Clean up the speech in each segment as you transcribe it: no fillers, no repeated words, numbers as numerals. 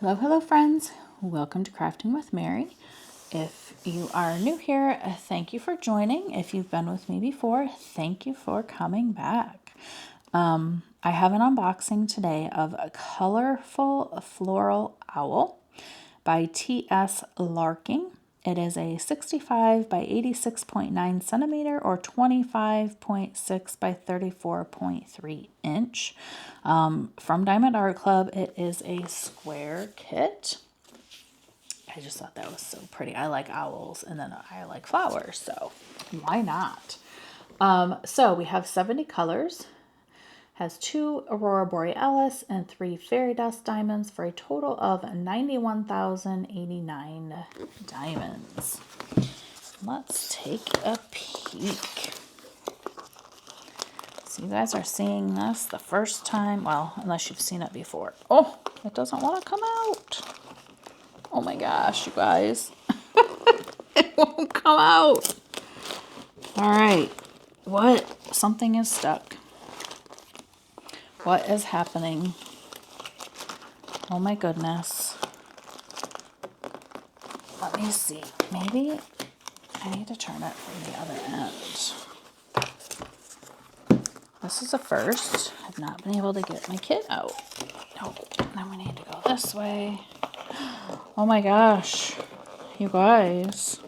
Hello, hello friends. Welcome to Crafting with Mary. If you are new here, thank you for joining. If you've been with me before, thank you for coming back. I have an unboxing today of a Colorful Floral Owl by T.S. Larking. It is a 65 by 86.9 centimeter or 25.6 by 34.3 inch. From Diamond Art Club, it is a square kit. I just thought that was so pretty. I like owls and then I like flowers, so why not? So we have 70 colors. Has 2 Aurora Borealis and 3 fairy dust diamonds for a total of 91,089 diamonds. Let's take a peek. So you guys are seeing this the first time, well, unless you've seen it before. Oh, it doesn't want to come out. Oh my gosh, you guys. It won't come out. All right, something is stuck. What is happening? Oh my goodness. Let me see. Maybe I need to turn it from the other end. This is a first. I've not been able to get my kit out. Oh, then we need to go this way. Oh my gosh. You guys.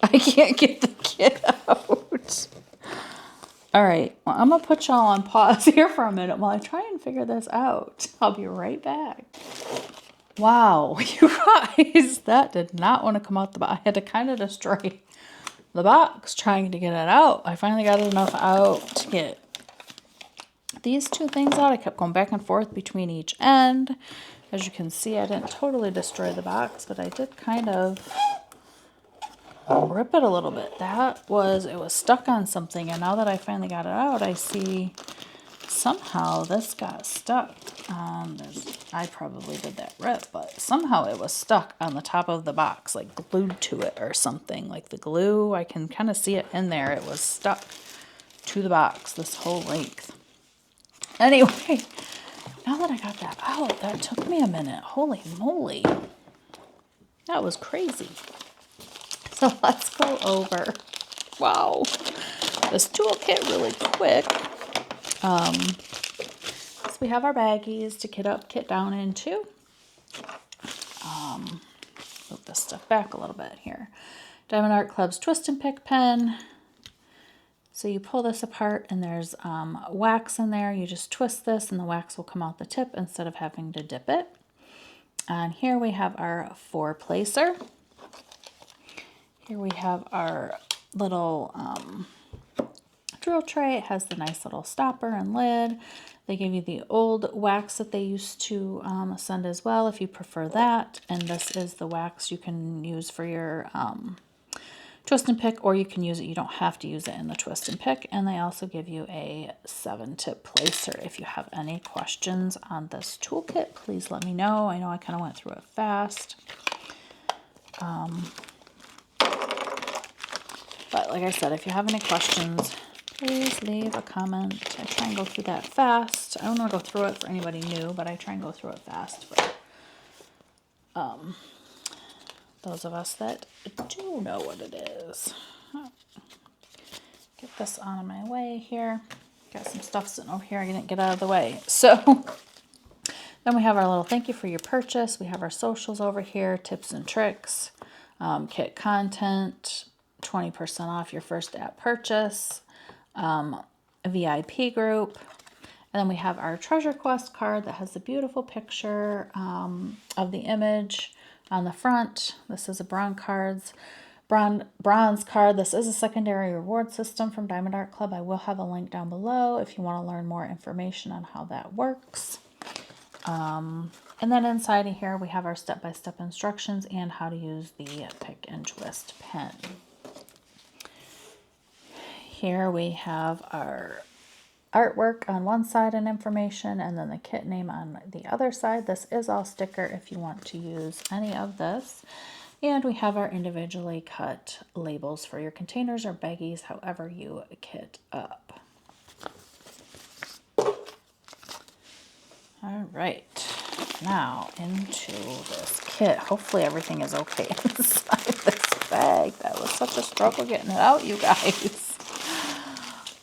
I can't get the kit out. All right, well, I'm going to put y'all on pause here for a minute while I try and figure this out. I'll be right back. Wow, you guys, that did not want to come out the box. I had to kind of destroy the box trying to get it out. I finally got enough out to get these two things out. I kept going back and forth between each end. As you can see, I didn't totally destroy the box, but I did kind of rip it a little bit. It was stuck on something, and now that I finally got it out, I see somehow this got stuck on this. I probably did that rip, but somehow it was stuck on the top of the box, like glued to it or something. Like the glue, I can kind of see it in there. It was stuck to the box this whole length. Anyway, now that I got that out, that took me a minute. Holy moly. That was crazy. So let's go over, wow, this toolkit really quick. So we have our baggies to kit up, kit down into. Move this stuff back a little bit here. Diamond Art Club's Twist and Pick pen. So you pull this apart and there's wax in there. You just twist this and the wax will come out the tip instead of having to dip it. And here we have our 4-placer. Here we have our little drill tray. It has the nice little stopper and lid. They give you the old wax that they used to send as well if you prefer that. And this is the wax you can use for your twist and pick, or you can use it. You don't have to use it in the twist and pick. And they also give you a 7-tip placer. If you have any questions on this toolkit, please let me know. I know I kind of went through it fast. But like I said, if you have any questions, please leave a comment. I try and go through that fast. I don't want to go through it for anybody new, but I try and go through it fast for those of us that do know what it is. Get this out of my way here. Got some stuff sitting over here I didn't get out of the way. So then we have our little thank you for your purchase. We have our socials over here, tips and tricks, kit content, 20% off your first app purchase, a VIP group, and then we have our Treasure Quest card that has the beautiful picture of the image on the front. This is a bronze card. This is a secondary reward system from Diamond Art Club. I will have a link down below if you want to learn more information on how that works. And then inside of here we have our step-by-step instructions and how to use the pick and twist pen. Here we have our artwork on one side and information, and then the kit name on the other side. This is all sticker if you want to use any of this. And we have our individually cut labels for your containers or baggies, however you kit up. All right, now into this kit. Hopefully everything is okay inside this bag. That was such a struggle getting it out, you guys.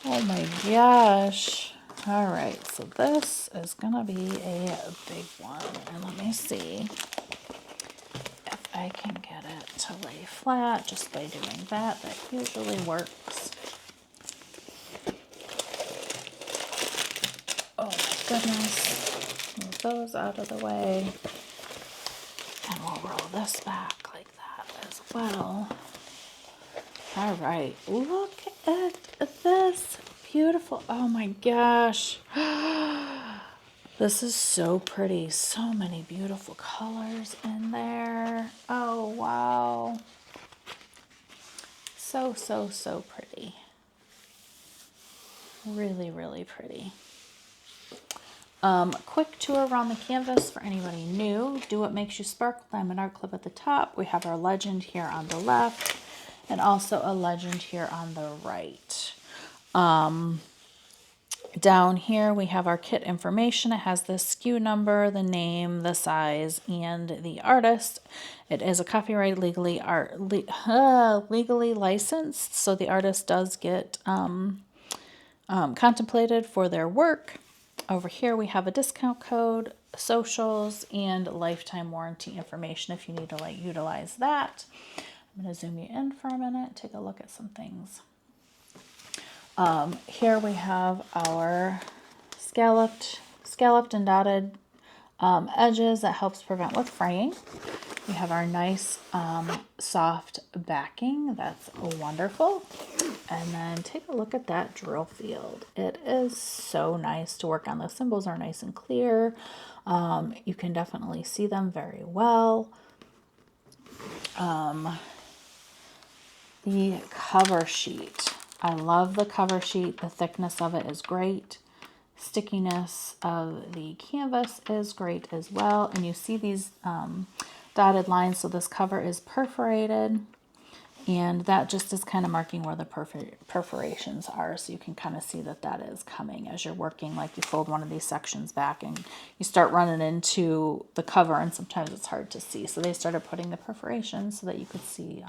Oh my gosh. All right, so this is gonna be a big one. And let me see if I can get it to lay flat just by doing that. That usually works. Oh my goodness. Move those out of the way. And we'll roll this back like that as well. All right, look at this. Beautiful. Oh my gosh. This is so pretty. So many beautiful colors in there. Oh, wow. So, so, so pretty. Really, really pretty. Quick tour around the canvas for anybody new. Do What Makes You Sparkle Diamond Art Club at the top. We have our legend here on the left and also a legend here on the right. Down here we have our kit information. It has the SKU number, the name, the size, and the artist. It is a copyright legally licensed, so the artist does get contemplated for their work. Over here we have a discount code, socials, and lifetime warranty information if you need to utilize that. I'm going to zoom you in for a minute, take a look at some things. Here we have our scalloped and dotted edges that helps prevent with fraying. We have our nice soft backing. That's wonderful. And then take a look at that drill field. It is so nice to work on. The symbols are nice and clear. You can definitely see them very well. The cover sheet. I love the cover sheet. The thickness of it is great. Stickiness of the canvas is great as well. And you see these dotted lines, so this cover is perforated. And that just is kind of marking where the perforations are, so you can kind of see that that is coming as you're working. Like you fold one of these sections back and you start running into the cover, and sometimes it's hard to see. So they started putting the perforations so that you could see,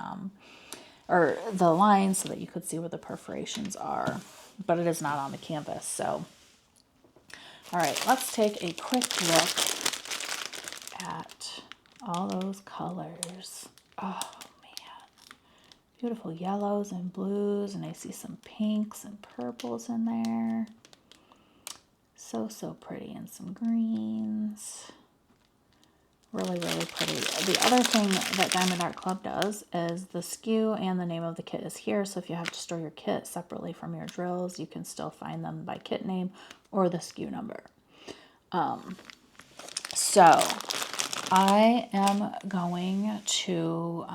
or the lines so that you could see where the perforations are. But it is not on the canvas, so. All right, let's take a quick look at all those colors. Oh, beautiful yellows and blues, and I see some pinks and purples in there. So, so pretty, and some greens. Really, really pretty. The other thing that Diamond Art Club does is the SKU and the name of the kit is here. So if you have to store your kit separately from your drills, you can still find them by kit name or the SKU number. So I am going to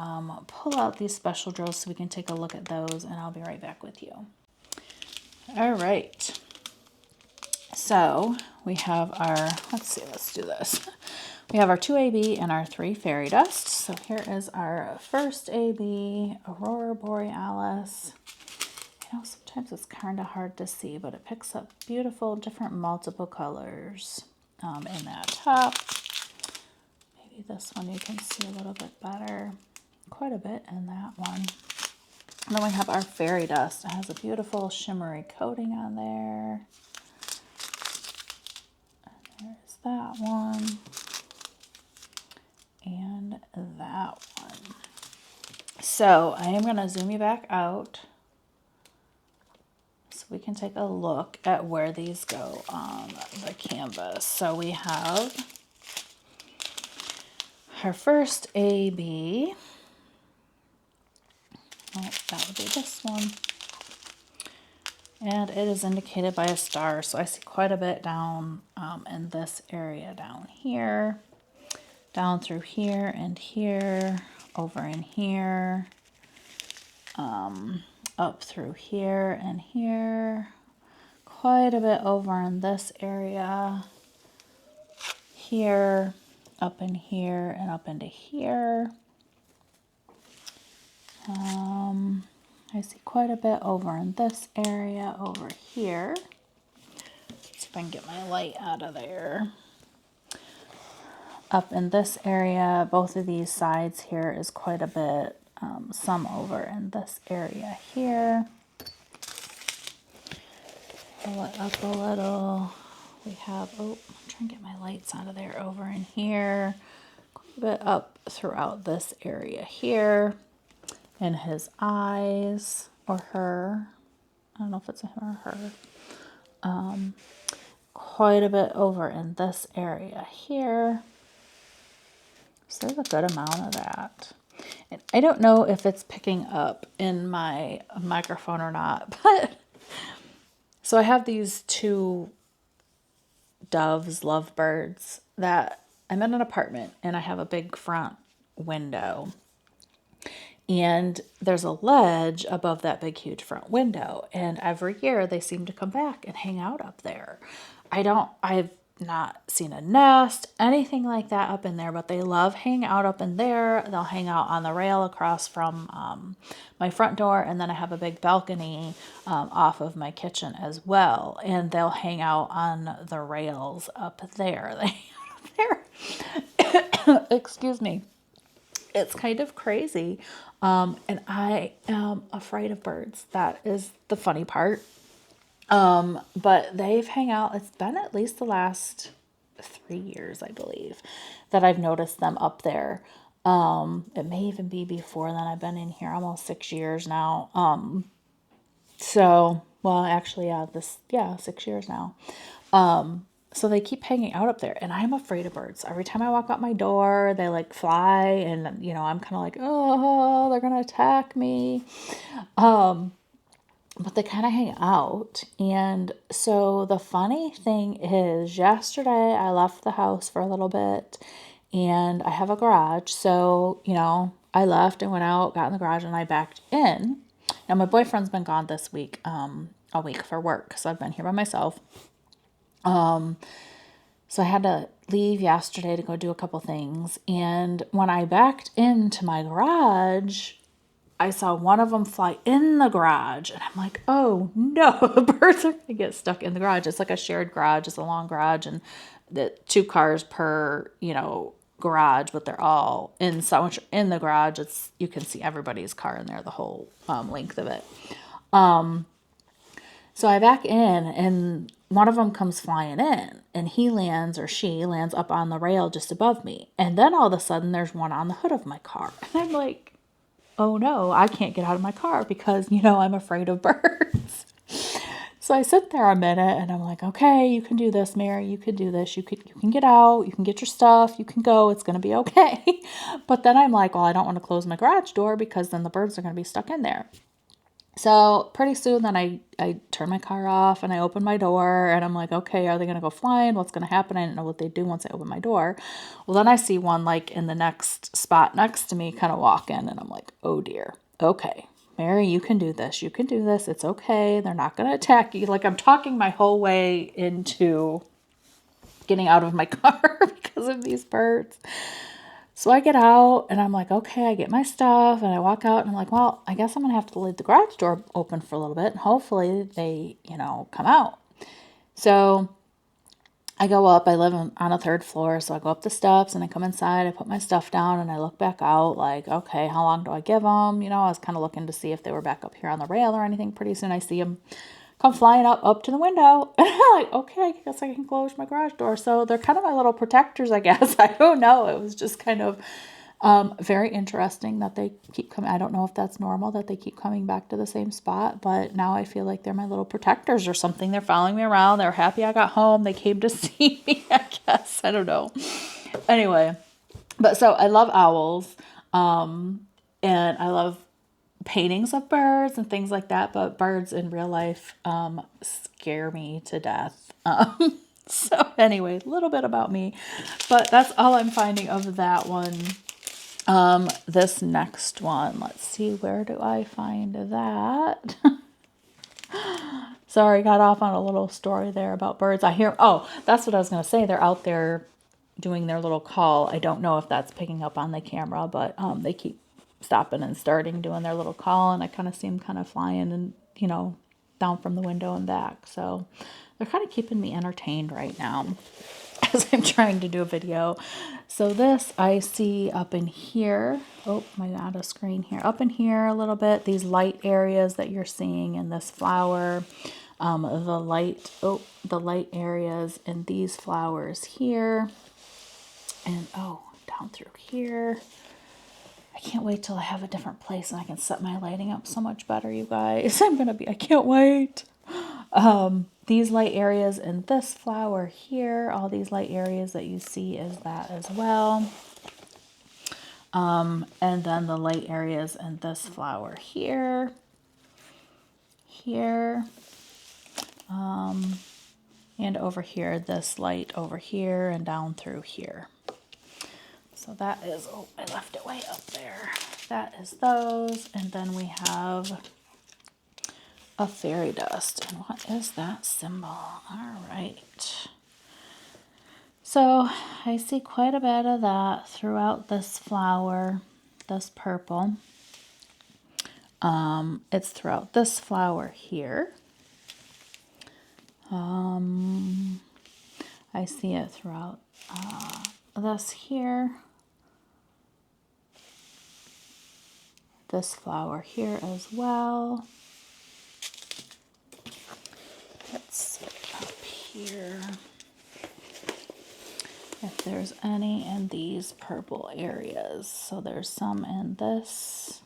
pull out these special drills so we can take a look at those, and I'll be right back with you. All right. So we have our, let's do this. We have our 2 AB and our 3 fairy dust. So here is our first AB, Aurora Borealis. You know, sometimes it's kind of hard to see, but it picks up beautiful, different multiple colors in that top. Maybe this one you can see a little bit better. Quite a bit in that one. And then we have our fairy dust. It has a beautiful shimmery coating on there. And there's that one. And that one. So I am going to zoom you back out so we can take a look at where these go on the canvas. So we have our first AB. Oh, that would be this one. And it is indicated by a star. So I see quite a bit down in this area down here. Down through here and here, over in here, up through here and here, quite a bit over in this area, here, up in here, and up into here. I see quite a bit over in this area over here. Let's see if I can get my light out of there. up in this area. Both of these sides here is quite a bit. Some over in this area here. Pull it up a little. We have, oh, I'm trying to get my lights out of there, over in here. Quite a bit up throughout this area here. In his eyes, or her. I don't know if it's a him or her. Quite a bit over in this area here. So there's a good amount of that. And I don't know if it's picking up in my microphone or not, but so I have these two doves, lovebirds, that I'm in an apartment and I have a big front window. And there's a ledge above that big, huge front window. And every year they seem to come back and hang out up there. I've not seen a nest, anything like that up in there, but they love hanging out up in there. They'll hang out on the rail across from my front door. And then I have a big balcony off of my kitchen as well. And they'll hang out on the rails up there. They hang out up there. Excuse me. It's kind of crazy. And I am afraid of birds. That is the funny part. But they've hang out. It's been at least the last 3 years, I believe, that I've noticed them up there. It may even be before then. I've been in here almost 6 years now. Well, actually, yeah, 6 years now. So they keep hanging out up there, and I'm afraid of birds. Every time I walk out my door, they like fly, and I'm kind of like, oh, they're gonna attack me. But they kind of hang out. And so the funny thing is, yesterday I left the house for a little bit, and I have a garage. So, I left and went out, got in the garage, and I backed in. Now my boyfriend's been gone this week, a week for work. So I've been here by myself. So I had to leave yesterday to go do a couple things. And when I backed into my garage, I saw one of them fly in the garage. And I'm like, oh no, the birds are going to get stuck in the garage. It's like a shared garage. It's a long garage, and the 2 cars per, garage, but they're all in so much in the garage. You can see everybody's car in there, the whole length of it. So I back in, and one of them comes flying in, and he lands, or she lands, up on the rail just above me. And then all of a sudden there's one on the hood of my car. And I'm like, oh no, I can't get out of my car because, I'm afraid of birds. So I sit there a minute and I'm like, okay, you can do this, Mary. You can do this. You can get out. You can get your stuff. You can go. It's going to be okay. But then I'm like, well, I don't want to close my garage door because then the birds are going to be stuck in there. So pretty soon then I turn my car off and I open my door, and I'm like, okay, are they going to go flying? What's going to happen? I didn't know what they do once I open my door. Well, then I see one like in the next spot next to me kind of walk in, and I'm like, oh dear. Okay, Mary, you can do this. You can do this. It's okay. They're not going to attack you. Like, I'm talking my whole way into getting out of my car because of these birds. So I get out and I'm like, okay, I get my stuff and I walk out and I'm like, well, I guess I'm going to have to leave the garage door open for a little bit and hopefully they, come out. So I go up, I live on a 3rd floor. So I go up the steps and I come inside, I put my stuff down and I look back out like, okay, how long do I give them? I was kind of looking to see if they were back up here on the rail or anything. Pretty soon I see them come flying up to the window. And I'm like, okay, I guess I can close my garage door. So they're kind of my little protectors, I guess. I don't know. It was just kind of very interesting that they keep coming. I don't know if that's normal that they keep coming back to the same spot, but now I feel like they're my little protectors or something. They're following me around. They're happy I got home. They came to see me, I guess. I don't know. Anyway, but so I love owls. And I love paintings of birds and things like that, but birds in real life scare me to death. So anyway, a little bit about me, but that's all I'm finding of that one. This next one, let's see, where do I find that? Sorry, got off on a little story there about birds. That's what I was going to say. They're out there doing their little call. I don't know if that's picking up on the camera, but they keep stopping and starting, doing their little call, and I kind of see them kind of flying and, down from the window and back. So they're kind of keeping me entertained right now. as I'm trying to do a video. So this I see up in here. Oh, I'm out of screen here. Up in here a little bit, these light areas that you're seeing in this flower. The light areas in these flowers here. And oh, down through here. I can't wait till I have a different place and I can set my lighting up so much better, you guys. I can't wait. These light areas in this flower here, all these light areas that you see is that as well. And then the light areas in this flower here, and over here, this light over here and down through here. So that is, oh, I left it way up there. That is those. And then we have a fairy dust. And what is that symbol? All right. So I see quite a bit of that throughout this flower, this purple. It's throughout this flower here. I see it throughout this here. This flower here as well. Let's see up here if there's any in these purple areas. So there's some in this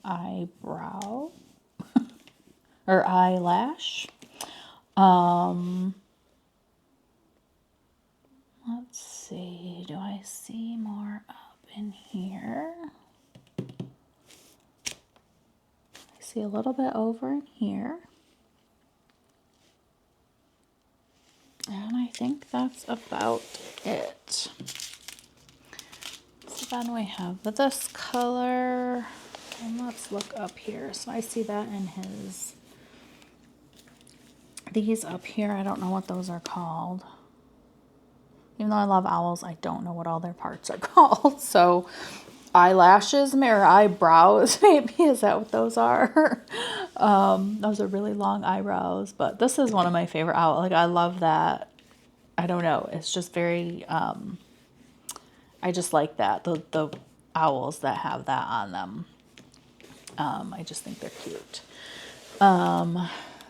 eyebrow or eyelash. Let's see, do I see more up in here? I see a little bit over in here. And I think that's about it. So then we have this color. And let's look up here. So I see that in his, these up here, I don't know what those are called. Even though I love owls, I don't know what all their parts are called. So eyelashes, or eyebrows, maybe, is that what those are? Those are really long eyebrows, but this is one of my favorite owls. Like, I love that. I don't know. It's just very, I just like that. The owls that have that on them. I just think they're cute.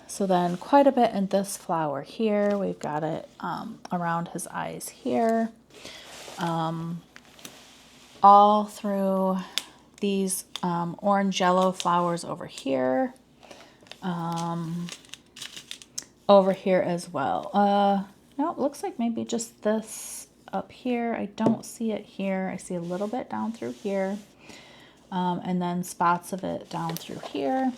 So then quite a bit in this flower here. We've got it around his eyes here. All through these orange yellow flowers over here. Over here as well. No, it looks like maybe just this up here. I don't see it here. I see a little bit down through here. And then spots of it down through here.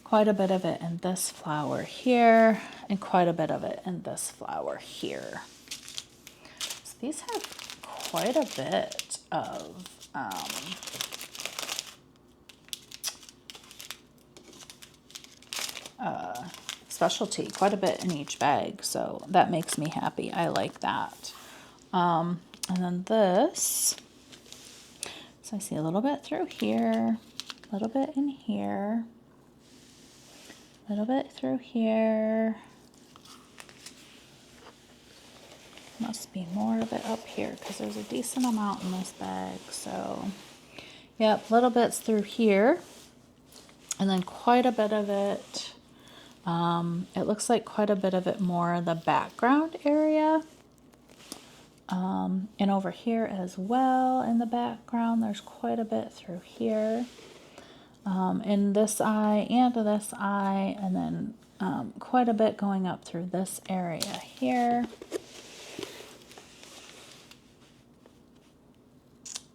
Quite a bit of it in this flower here, and quite a bit of it in this flower here. So these have quite a bit of specialty, quite a bit in each bag, so that makes me happy. I like that. And then this, so I see a little bit through here, a little bit in here, a little bit through here. Must be more of it up here because there's a decent amount in this bag. So, yep, little bits through here. And then quite a bit of it. It looks like quite a bit of it more the background area. And over here as well in the background, there's quite a bit through here. In this eye and this eye, and then quite a bit going up through this area here.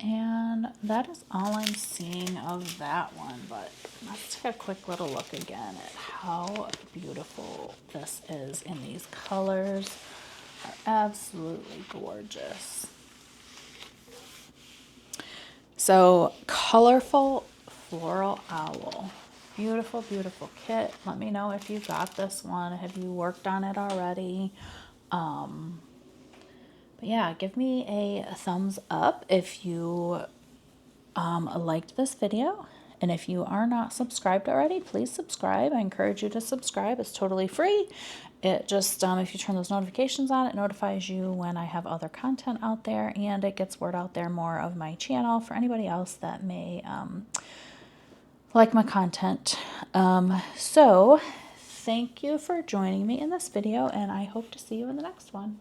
And that is all I'm seeing of that one, but let's take a quick little look again at how beautiful this is, and these colors are absolutely gorgeous. So, Colorful Floral Owl. Beautiful, beautiful kit. Let me know if you got this one. Have you worked on it already? But yeah, give me a thumbs up if you liked this video. And if you are not subscribed already, please subscribe. I encourage you to subscribe. It's totally free. It just, if you turn those notifications on, it notifies you when I have other content out there, and it gets word out there more of my channel for anybody else that may like my content. So thank you for joining me in this video, and I hope to see you in the next one.